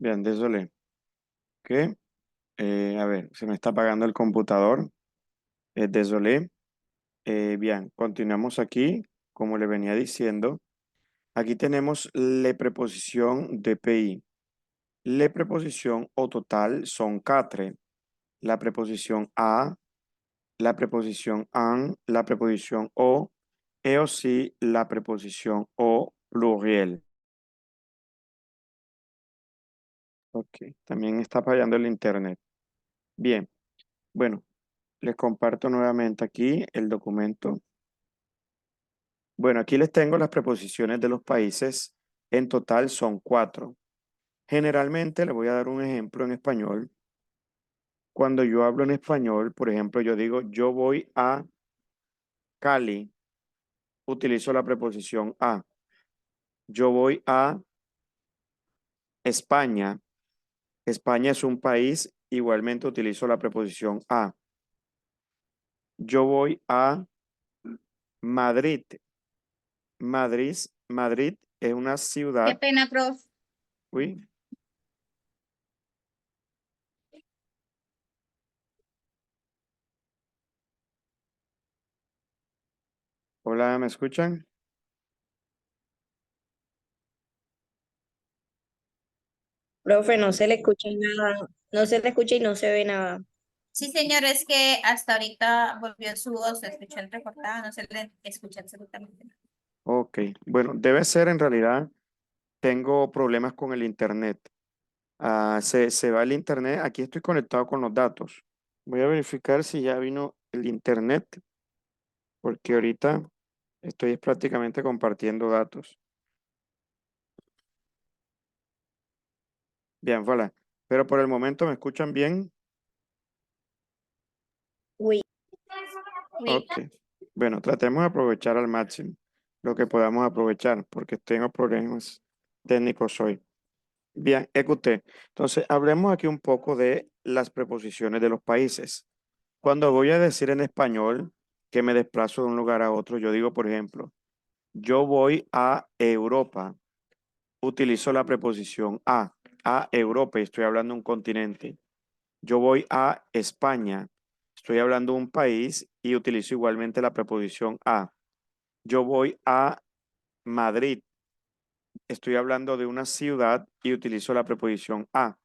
Bien, désolé. ¿Qué? A ver, se me está apagando el computador. Désolé. Bien, continuamos aquí. Como le venía diciendo, aquí tenemos la preposición de PI. La preposición o total son quatre. La preposición a, la preposición an, la preposición o, e o sí, la preposición o pluriel. Ok, también está fallando el internet. Bien, bueno, les comparto nuevamente aquí el documento. Bueno, aquí les tengo las preposiciones de los países. En total son cuatro. Generalmente les voy a dar un ejemplo en español. Cuando yo hablo en español, por ejemplo, yo digo yo voy a Cali, utilizo la preposición a. Yo voy a España. España es un país, igualmente utilizo la preposición a. Yo voy a Madrid. Madrid es una Qué ciudad. pena, prof. Uy, hola, ¿me escuchan? Profe, no se le escucha nada, no se le escucha y no se ve nada. Sí, señor, es que hasta ahorita volvió su voz, se escuchó entrecortada, no se le escucha absolutamente nada. Ok, bueno, debe ser en realidad, tengo problemas con el internet. Se va el internet, aquí estoy conectado con los datos. Voy a verificar si ya vino el internet, porque ahorita estoy prácticamente compartiendo datos. Bien, voilà. Pero por el momento me escuchan bien. Uy, Uy, Ok. Bueno, tratemos de aprovechar al máximo lo que podamos aprovechar, porque tengo problemas técnicos hoy. Bien, escuché. Entonces, hablemos aquí un poco de las preposiciones de los países. Cuando voy a decir en español que me desplazo de un lugar a otro, yo digo, por ejemplo, yo voy a Europa. Utilizo la preposición a Europa y estoy hablando de un continente. Yo voy a España. Estoy hablando de un país y utilizo igualmente la preposición a. Yo voy a Madrid. Estoy hablando de una ciudad y utilizo la preposición a.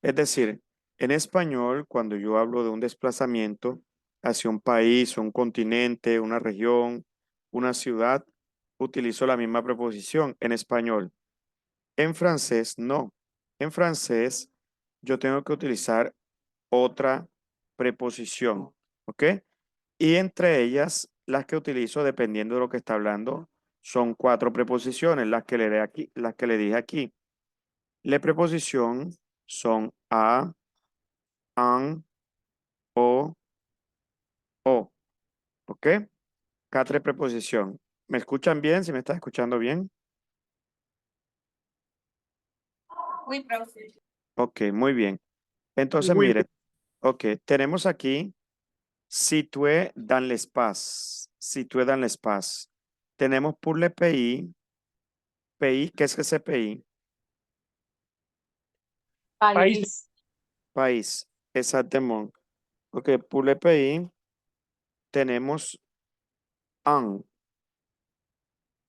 Es decir, en español, cuando yo hablo de un desplazamiento hacia un país, un continente, una región, una ciudad, utilizo la misma preposición en español. En francés, no. En francés, yo tengo que utilizar otra preposición, ¿ok? Y entre ellas, las que utilizo dependiendo de lo que está hablando, son cuatro preposiciones, las que le dije aquí. La preposición son a, an, o, ¿ok? Cada preposición. ¿Me escuchan bien? ¿Si me estás escuchando bien? uy, profe. Ok, muy bien. Entonces, uy, mire, ok, tenemos aquí situé dans l'espace. Situé dans l'espace. Tenemos pour le pays. Pays, ¿qué es ese pays? país. País, exactamente. Ok, pour le pays tenemos en,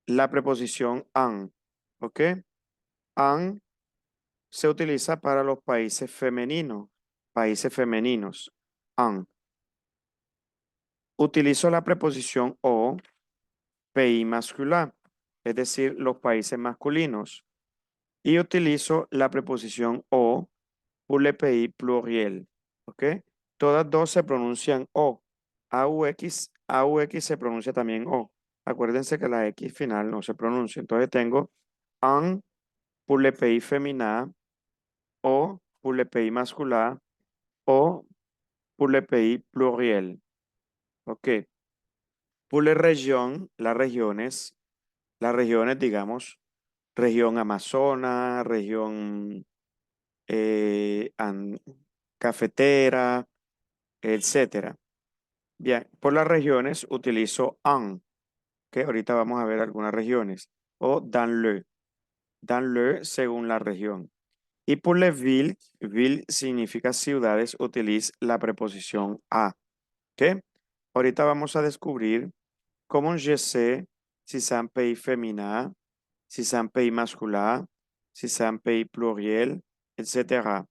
la preposición en, ¿ok? En se utiliza para los países femeninos, en. Utilizo la preposición o, pays masculin, es decir, los países masculinos. Y utilizo la preposición o, pour le pays pluriel, ¿ok? Todas dos se pronuncian o. AUX se pronuncia también o. Acuérdense que la X final no se pronuncia. Entonces tengo un pour le pays féminin o pour le pays masculin o pour le pays pluriel. Ok. Pour les régions, las regiones, digamos, región Amazona, región cafetera, etcétera. Bien, por las regiones utilizo en, que ahorita vamos a ver algunas regiones, o dans le según la región. Y pour les villes, ville significa ciudades, utiliza la preposición a. ¿Ok? Ahorita vamos a descubrir cómo je sais si c'est un pays féminin, si c'est un pays masculin, si c'est un pays pluriel, etc.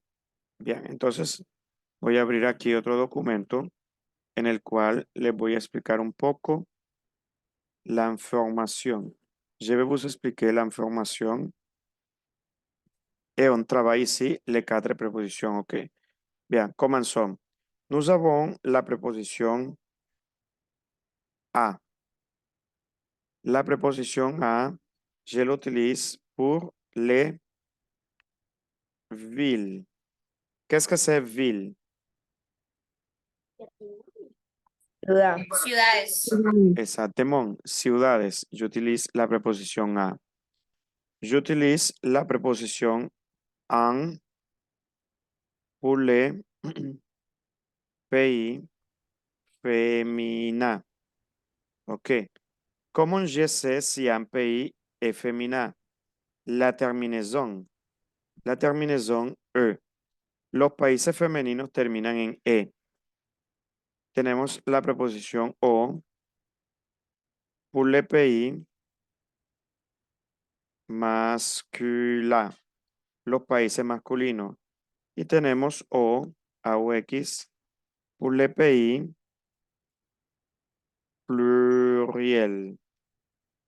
Bien, entonces voy a abrir aquí otro documento en el cual les voy a explicar un poco la información. Je vais vous expliquer l'information et on travaille ici les quatre prépositions. OK. Bien, commençons. Nous avons la préposition à. La préposition à, je l'utilise pour les villes. Qu'est-ce que c'est ville? Ciudad. Ciudades. Exactement. Ciudades. J'utilise la préposition à. J'utilise la préposition en pour les pays féminins. OK. Comment je sais si un pays est féminin? La terminaison. La terminaison E. Los países femeninos terminan en E. Tenemos la preposición O pour les pays masculins. Los países masculinos. Y tenemos O, A o X, pour les pays pluriel.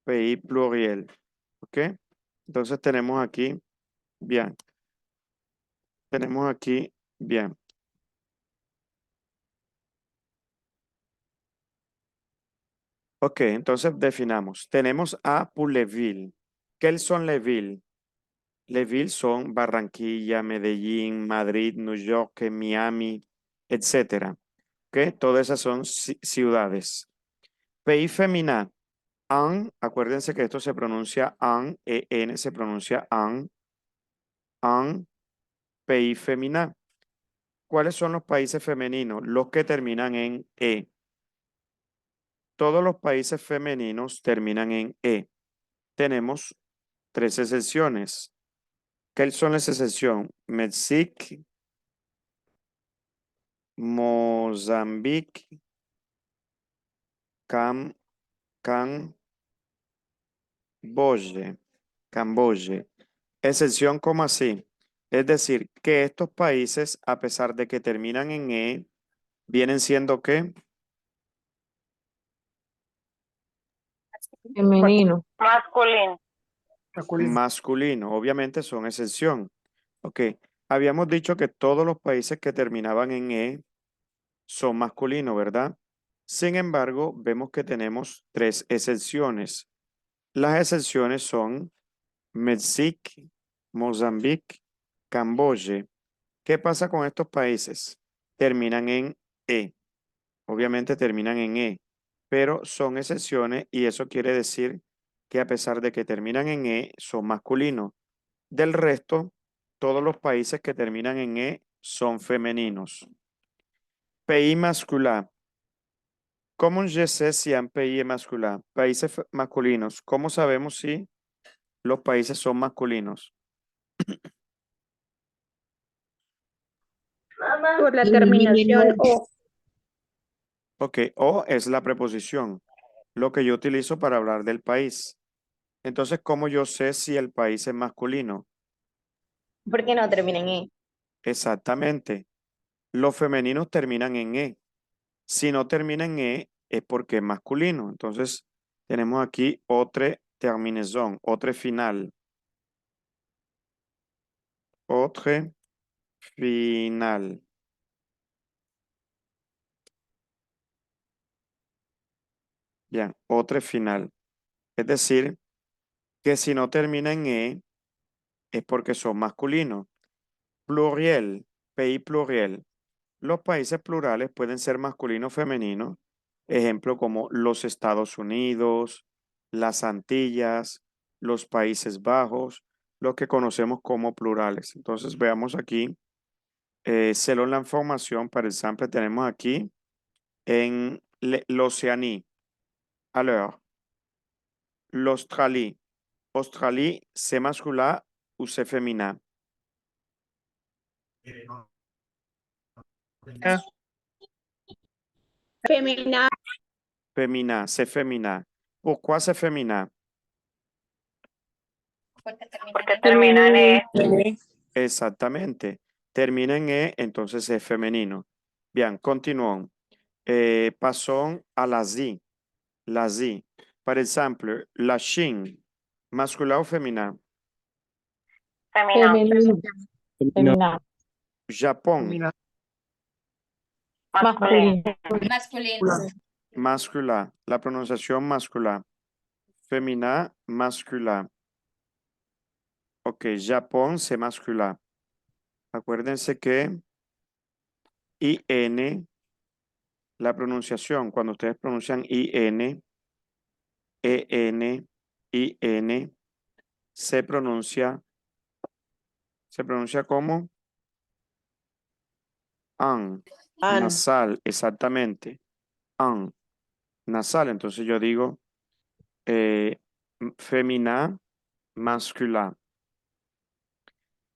Pays pluriel. ¿Ok? Entonces tenemos aquí, bien. Tenemos aquí, bien. Ok, entonces definamos. Tenemos A pour les villes. ¿Qué son les villes? Les villes son Barranquilla, Medellín, Madrid, New York, Miami, etcétera. ¿Ok? Todas esas son ciudades. Pays féminin. An, acuérdense que esto se pronuncia an, en se pronuncia an, pays féminin. ¿Cuáles son los países femeninos? Los que terminan en E. Todos los países femeninos terminan en E. Tenemos 3 excepciones. ¿Qué son las excepciones? Mexique, Mozambique, Camboya. Excepción como así. Es decir, que estos países, a pesar de que terminan en E, vienen siendo ¿qué? Femenino. Masculino. Masculino. Obviamente son excepción. Ok. Habíamos dicho que todos los países que terminaban en E son masculinos, ¿verdad? Sin embargo, vemos que tenemos 3 excepciones. Las excepciones son Mexique, Mozambique, Camboya. ¿Qué pasa con estos países? Terminan en E. Obviamente terminan en E, pero son excepciones y eso quiere decir que a pesar de que terminan en E, son masculinos. Del resto, todos los países que terminan en E son femeninos. Pays masculin. ¿Cómo je sais si un pays es masculin? Países masculinos. ¿Cómo sabemos si los países son masculinos? Por la terminación O. Ok, O es la preposición, lo que yo utilizo para hablar del país. Entonces, ¿cómo yo sé si el país es masculino? ¿Por qué no termina en E? Exactamente. Los femeninos terminan en E. Si no termina en E, es porque es masculino. Entonces, tenemos aquí otra terminación, otra final. Otra final. Bien, otra final. Es decir, que si no termina en E, es porque son masculinos. Pluriel, pays pluriel. Los países plurales pueden ser masculino o femenino. Ejemplo como los Estados Unidos, las Antillas, los Países Bajos, lo que conocemos como plurales. Entonces veamos aquí, selon la información, par exemple, tenemos aquí en l'Océanie. Alors, l'Australie. Australie, c'est masculin ou c'est féminin? Femina. Féminin, c'est féminin. Pourquoi c'est féminin? Porque termina Porque en termina en E. Exactamente. Termina en E, entonces es femenino. Bien, continuons. Passons à l'Asie. L'Asie. Par exemple, la Chine, masculin ou féminin? Femenina. Femina. Japon, Masculino. masculino. masculin. La prononciation masculin. Féminin, masculin. Ok, Japón, c'est masculin. Acuérdense que IN, la pronunciación, cuando ustedes pronuncian IN, EN, IN, se pronuncia como AN, nasal, exactamente. AN, nasal. Entonces yo digo féminin, masculin.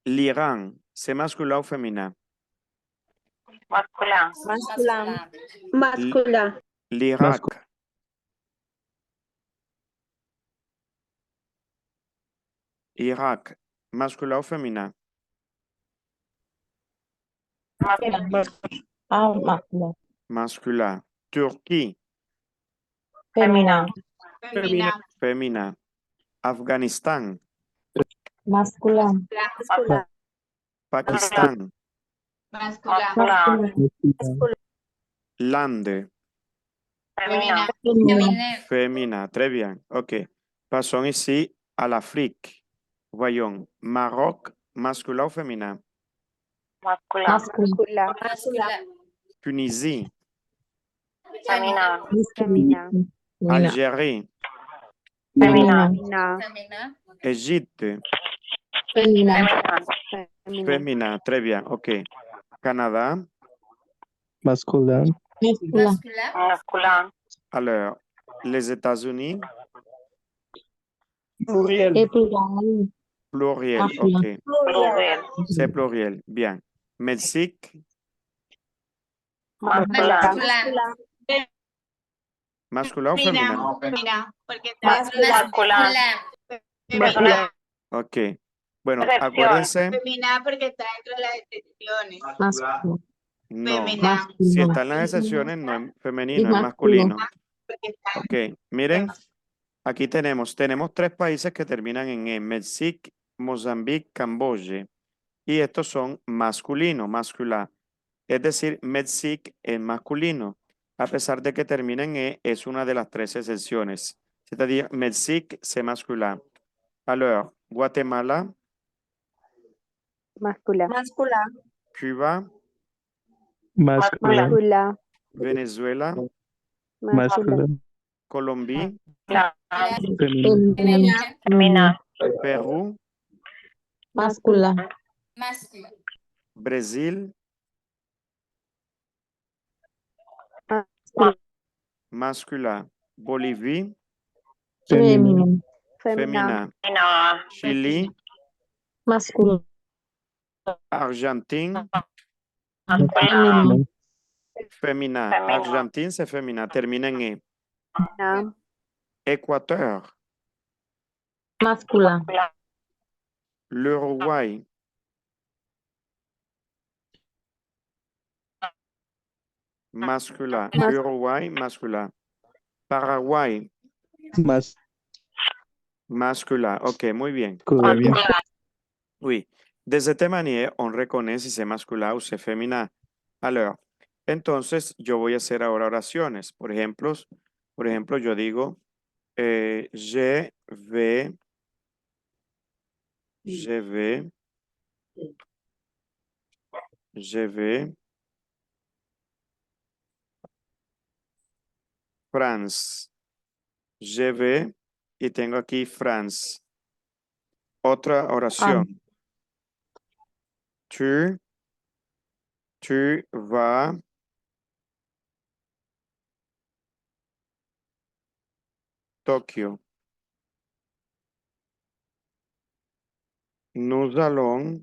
L'Iran, c'est masculin ou féminin? Masculino. Masculin. Masculin. L'Irak, Irak, masculin ou féminin? Masculino. Masculin. Turquie, Femina. féminin. Afganistán, Masculino. Masculin. Pakistán, Masculino. Lande, Femina. Féminin. féminin. Très bien. OK. Passons ici à l'Afrique. Voyons. Maroc, masculin ou féminin? Masculino. Masculin. Tunisie, Femina. Algérie, Femina. Féminin. Égypte, Femina. féminin. Très bien. OK. Canada. Masculin. Masculin. Masculino. Alors, les États-Unis, Pluriel. pluriel. Ah, OK. Pluriel. C'est pluriel. Bien. Mexique, Masculino. masculin ou féminin? Masculino. OK. Bueno, Excepción. acuérdense. Femina porque está dentro de las excepciones. No. Femina. Si están las excepciones, no es femenino, es masculino. Porque está Ok, miren, aquí tenemos 3 países que terminan en E, Mexique, Mozambique, Camboya. Y estos son masculinos, masculin. Es decir, Mexique es masculino. A pesar de que termina en E, es una de las 3 excepciones. C'est-à-dire, Mexique, c'est masculin. Alors, Guatemala, Masculin. Cuba, Masculin. Venezuela, Masculin. Colombia, Feminin. Femina. Perú, Masculino. Masculin. Brasil, masculin. Bolivia, Feminin. féminin. Femina. Chili, Masculino. Argentine, Masculino. féminin. Féminin. Argentine, c'est féminin. Termina en E. Équateur, Masculino. l'Uruguay, masculin. Uruguay, masculin. Paraguay, masculin. Ok, muy bien. Masculin. Oui. De cette manière, on reconnaît si c'est masculin ou c'est féminin. Alors, entonces yo voy a hacer ahora oraciones. Por ejemplo, yo digo, je vais France. Je vais y tengo aquí France. Otra oración. Tu vas Tokio. Nous allons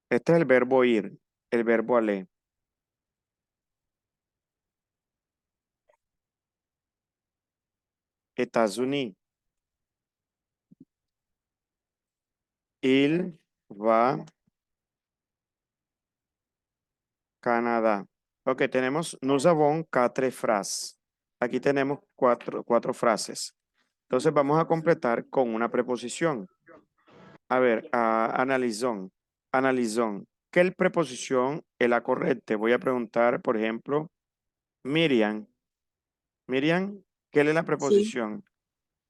Este es el verbo ir, el verbo aller. États-Unis. Il va Canadá. Ok, tenemos, nous avons quatre phrases. Aquí tenemos cuatro frases. Entonces vamos a completar con una preposición. A ver, analizón. Analizón. ¿Qué preposición es la correcta? Voy a preguntar, por ejemplo, Miriam. Miriam, ¿qué es la preposición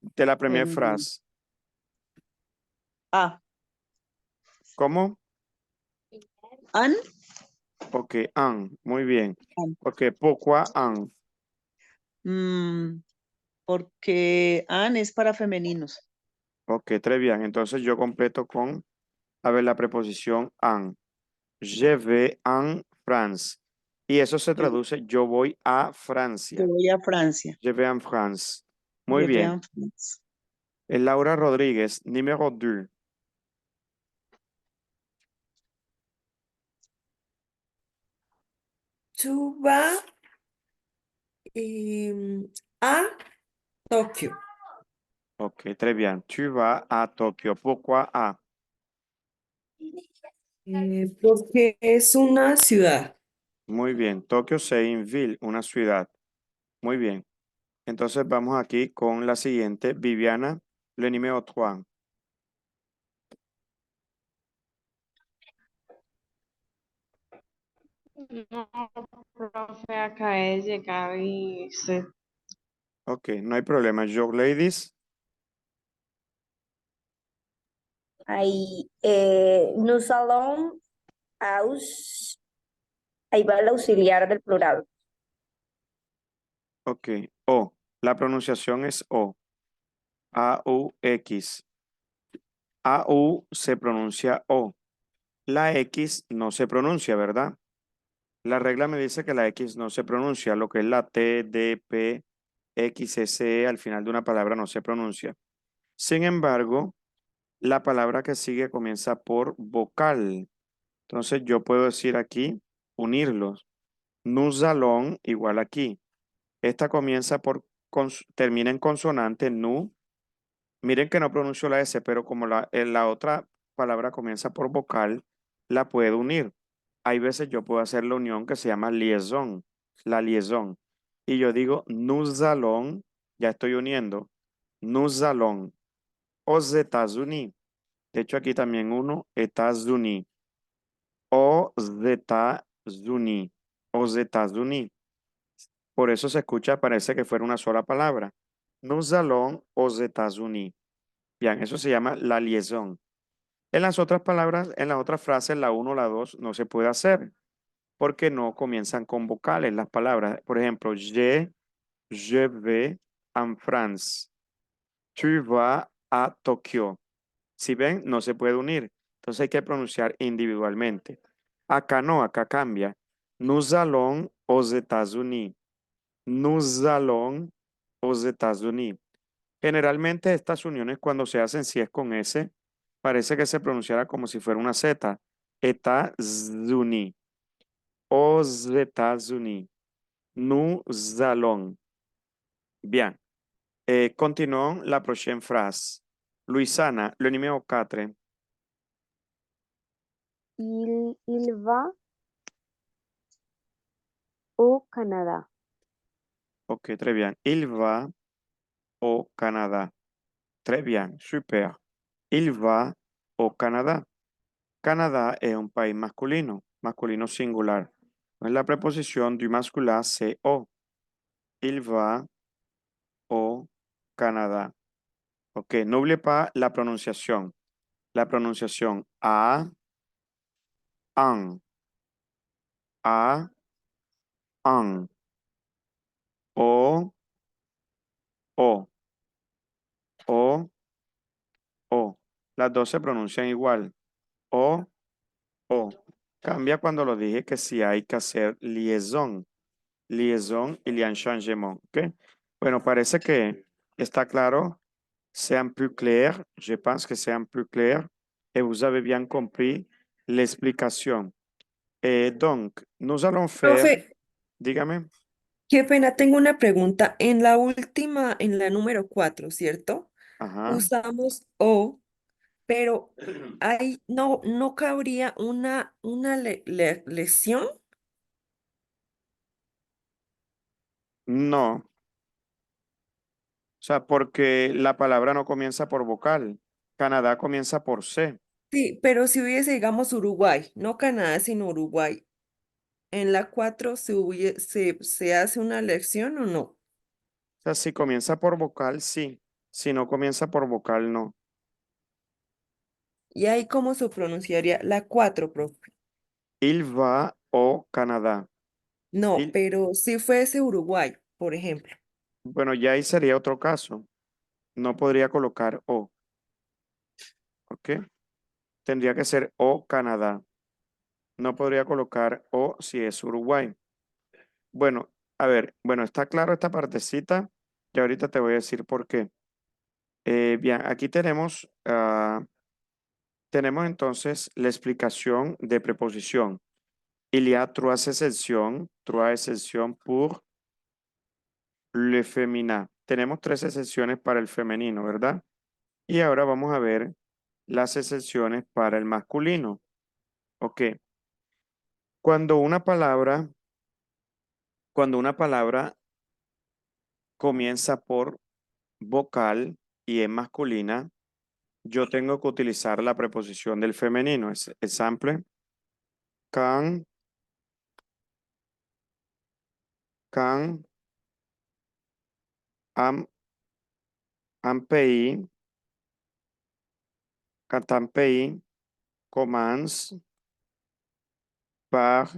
de la primera Em, frase? Ah, ¿Cómo? an, Ok, an. Muy bien. An. Ok, pourquoi an? porque an es para femeninos. Ok, très bien. Entonces yo completo con, a ver, la preposición en. Je vais en France. Y eso se Yo, traduce, yo voy a yo Francia. voy a Francia. Je vais en France. Muy Je vais bien. en France. Laura Rodríguez, número 2. Tu vas à Tokio. Ok, très bien. Tu vas a Tokio. Pourquoi a? Porque es una ciudad. Muy bien. Tokio, c'est une ville, una ciudad. Muy bien. Entonces vamos aquí con la siguiente. Viviana, le número 3. No, profe, acabé de llegar y Ok, no hay problema. Yo, ladies. Ahí, nous allons aus, ahí va el auxiliar del plural. Ok, O. La pronunciación es O. A-U-X. A-U se pronuncia O. La X no se pronuncia, ¿verdad? La regla me dice que la X no se pronuncia, lo que es la T, D, P, X, S, E al final de una palabra no se pronuncia. Sin embargo, la palabra que sigue comienza por vocal. Entonces yo puedo decir aquí, unirlos. Nous allons igual aquí. Esta comienza por, termina en consonante, nu. Miren que no pronuncio la S, pero como la otra palabra comienza por vocal, la puedo unir. Hay veces yo puedo hacer la unión que se llama liaison, la liaison. Y yo digo, nous allons, ya estoy uniendo, nous allons aux États-Unis. De hecho, aquí también uno, États-Unis, aux États-Unis, aux États-Unis. Por eso se escucha, parece que fuera una sola palabra. Nous allons aux États-Unis. Bien, eso se llama la liaison. En las otras palabras, en las otras frases, la 1 o la 2 no se puede hacer porque no comienzan con vocales las palabras. Por ejemplo, je vais en France. Tu vas a Tokio. Si ven, no se puede unir. Entonces hay que pronunciar individualmente. Acá no, acá cambia. Nous allons aux États-Unis. Nous allons aux États-Unis. Generalmente estas uniones cuando se hacen, si es con S, parece que se pronunciara como si fuera una Z. États-Unis. Aux États-Unis. Nous allons. Bien. Continuons la prochaine phrase. Luisana, le numéro 4. Il va au Canada. Ok, très bien. Il va au Canada. Très bien, super. Il va au Canada. Canadá es un país masculino, masculino singular. Es la preposición du masculin, c'est au. Il va au Canada. Ok, n'oubliez pas la prononciación. La prononciación a, an, a, an, o, o, o, o. Las dos se pronuncian igual. O, o. Cambia cuando lo dije que si hay que hacer liaison. Liaison, il y a un changement. Ok. Bueno, parece que está claro. C'est un peu clair. Je pense que c'est un peu clair. Et vous avez bien compris l'explication. Donc, nous allons faire, Profe, dígame, qué pena, tengo una pregunta. En la última, en la número 4, ¿cierto? ajá, Usamos o, pero ahí no cabría una lesión. no, o sea, porque la palabra no comienza por vocal, Canadá comienza por C. Sí, pero si hubiese, digamos, Uruguay, no Canadá, sino Uruguay, en la 4 se hace una lección o no. O sea, si comienza por vocal, sí, si no comienza por vocal, no. ¿Y ahí cómo se pronunciaría la 4, profe? Il va au Canadá. No, Il- pero si fuese Uruguay, por ejemplo. bueno, ya ahí sería otro caso. No podría colocar O, ¿ok? Tendría que ser O Canadá. No podría colocar O si es Uruguay. Bueno, a ver, bueno, está claro esta partecita. Y ahorita te voy a decir por qué. Bien, aquí tenemos entonces la explicación de preposición. Il y a trois exceptions pour le féminin. Tenemos 3 excepciones para el femenino, ¿verdad? Y ahora vamos a ver las excepciones para el masculino. Ok. Cuando una palabra, cuando una palabra comienza por vocal y es masculina, yo tengo que utilizar la preposición del femenino. Example, can, can, am pays, quand un pays commence par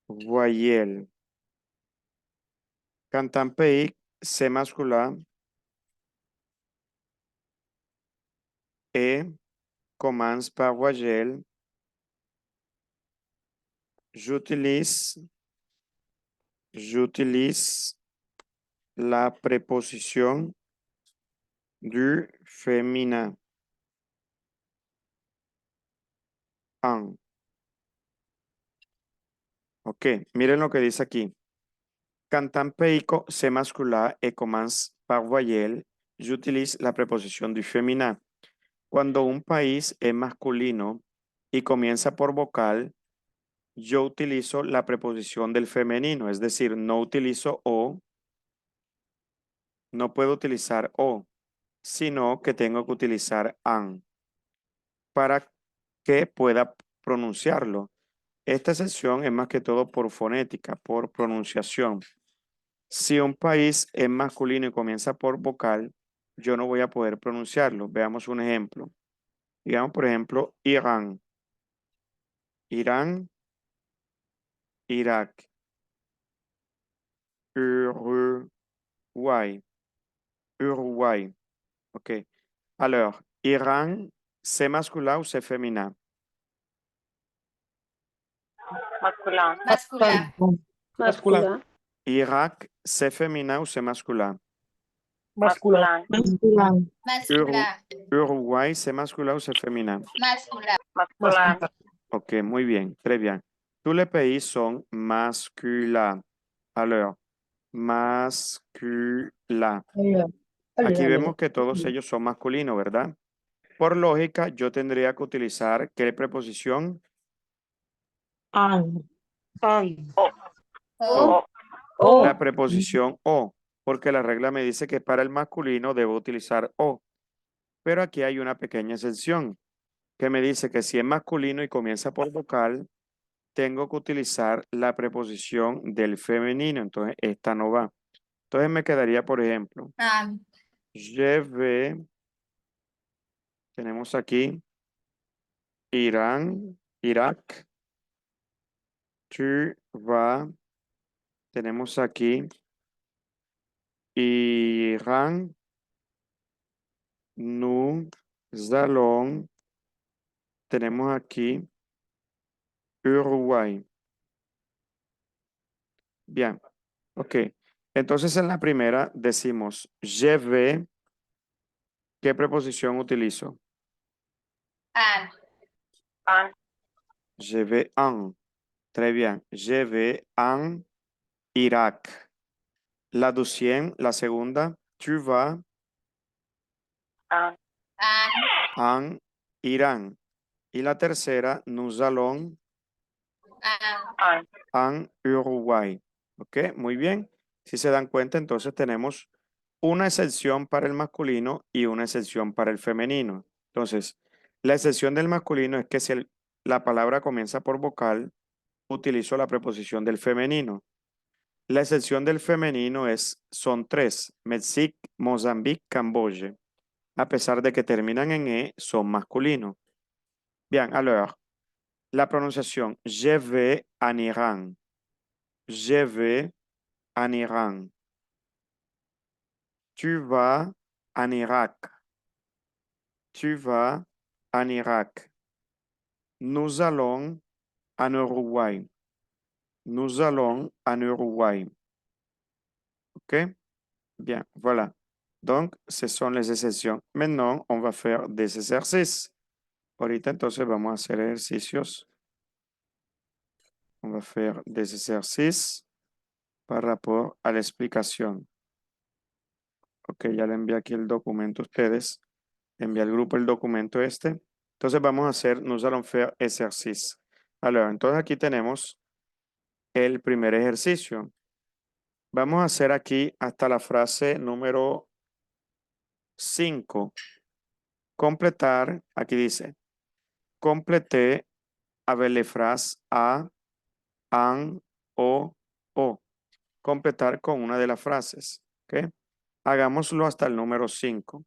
voyelle. Quand un pays, c'est masculin et commence par voyelle, j'utilise la préposition du féminin en. Ok, miren lo que dice aquí. Quand un pays c'est masculin et commence par voyelle, j'utilise la preposición du féminin. Cuando un país es masculino y comienza por vocal, yo utilizo la preposición del femenino, es decir, no utilizo o, no puedo utilizar o, sino que tengo que utilizar an para que pueda pronunciarlo. Esta excepción es más que todo por fonética, por pronunciación. Si un país es masculino y comienza por vocal, yo no voy a poder pronunciarlo. Veamos un ejemplo. Digamos, por ejemplo, Irán, Irán, Irak, Uruguay, Uruguay. OK. Alors, Iran, c'est masculin ou c'est féminin? Masculin. Masculin. Masculin. Irak, c'est féminin ou c'est masculin? Masculin. Masculin. Uruguay, c'est masculin ou c'est féminin? Masculin. Masculin. OK, muy bien, très bien. Tous les pays sont masculins. Alors, masculin. Aquí vemos que todos ellos son masculinos, ¿verdad? Por lógica, yo tendría que utilizar ¿qué preposición? O. La preposición o, porque la regla me dice que para el masculino debo utilizar o. Pero aquí hay una pequeña excepción que me dice que si es masculino y comienza por vocal, tengo que utilizar la preposición del femenino, entonces esta no va. Entonces me quedaría, por ejemplo, je vais, tenemos aquí Irán, Irak, tu vas, tenemos aquí Irán, nous allons, tenemos aquí Uruguay. Bien, ok. Entonces en la primera decimos je vais, ¿qué preposición utilizo? An. Je vais en. Très bien. Je vais en Irak. La deuxième, la segunda. Tu vas An, en Irán. Y la tercera, nous allons an, en Uruguay. ¿Ok? Muy bien. Si se dan cuenta, entonces tenemos una excepción para el masculino y una excepción para el femenino. Entonces, la excepción del masculino es que si la palabra comienza por vocal, utilizo la preposición del femenino. La excepción del femenino son tres: Mexique, Mozambique, Camboya. A pesar de que terminan en E, son masculinos. Bien, alors, la pronunciación je vais en Irán. Je vais en Irán. Tu vas en Irak. Tu vas en Irak. Nous allons en Uruguay. Nous allons en Uruguay. OK? Bien, voilà. Donc, ce sont les exceptions. Maintenant, on va faire des exercices. Ahorita, entonces, vamos a hacer ejercicios. On va faire des exercices par rapport à l'explicación. Ok, ya le envié aquí el documento a ustedes. Envié al grupo el documento este. Entonces, vamos a hacer, nous allons faire exercice. Alors, entonces aquí tenemos el primer ejercicio. Vamos a hacer aquí hasta la frase número 5. Completar, aquí dice, completé avec les phrases a, an, o. Completar con una de las frases. ¿Ok? Hagámoslo hasta el número 5.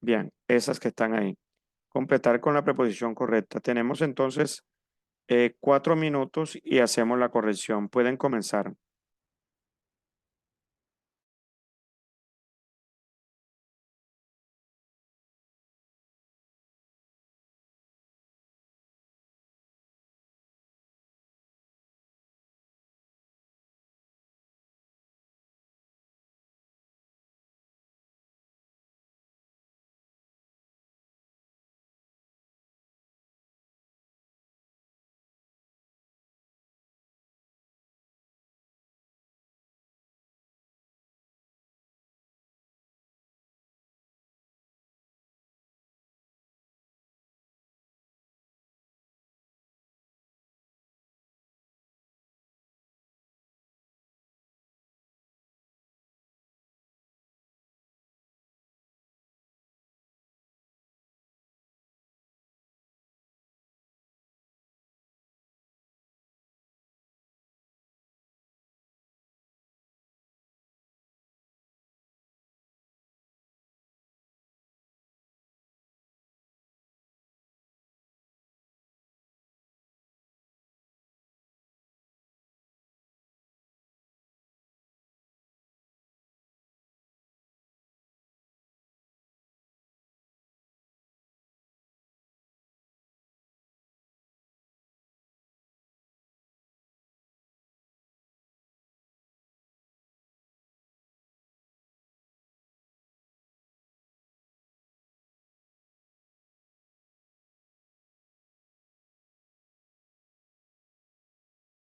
Bien, esas que están ahí. Completar con la preposición correcta. Tenemos entonces 4 minutos y hacemos la corrección. Pueden comenzar.